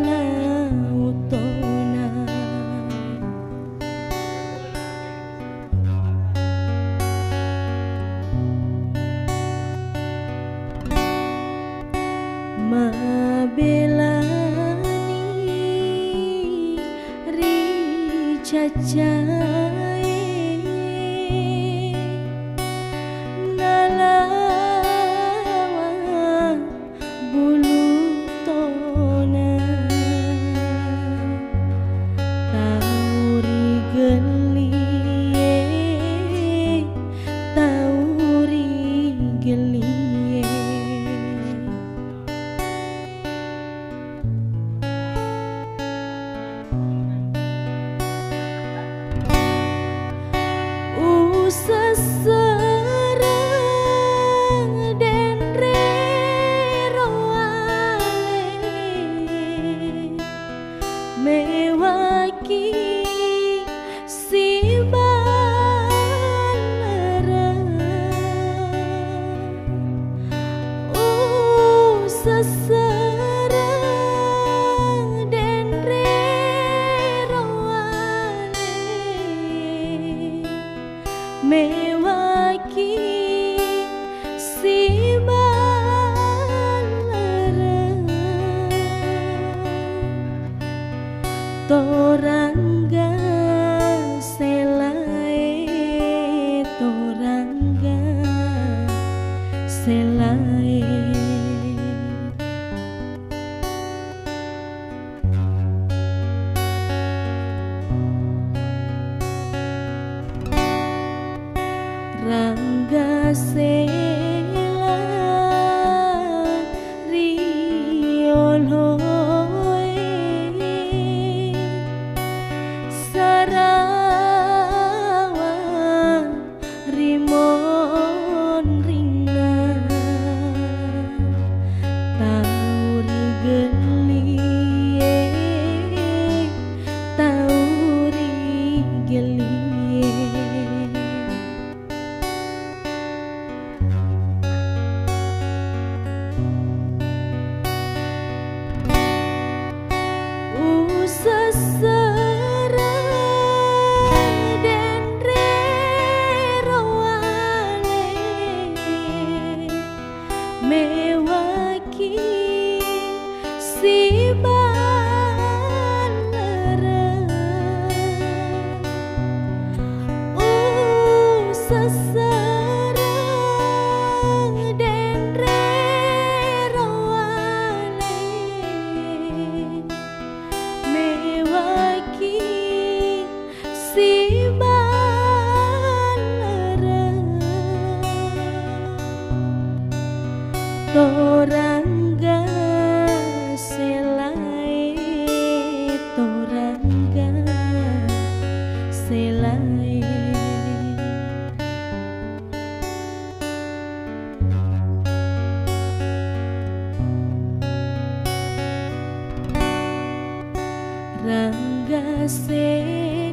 lautona mabelani ricacae nalawan bulu tona tauri gelie tauri gelie seserang den reroale mewaki si balera seserang den reroale mewaki si balera torangga selae torangga selae rangga sela rioloe sarawan rimon ringa tauri gelie tauri gelie seserang den reroale mewaki si balera seserang den reroale mewaki si balera torangga selae torangga selae rangga selae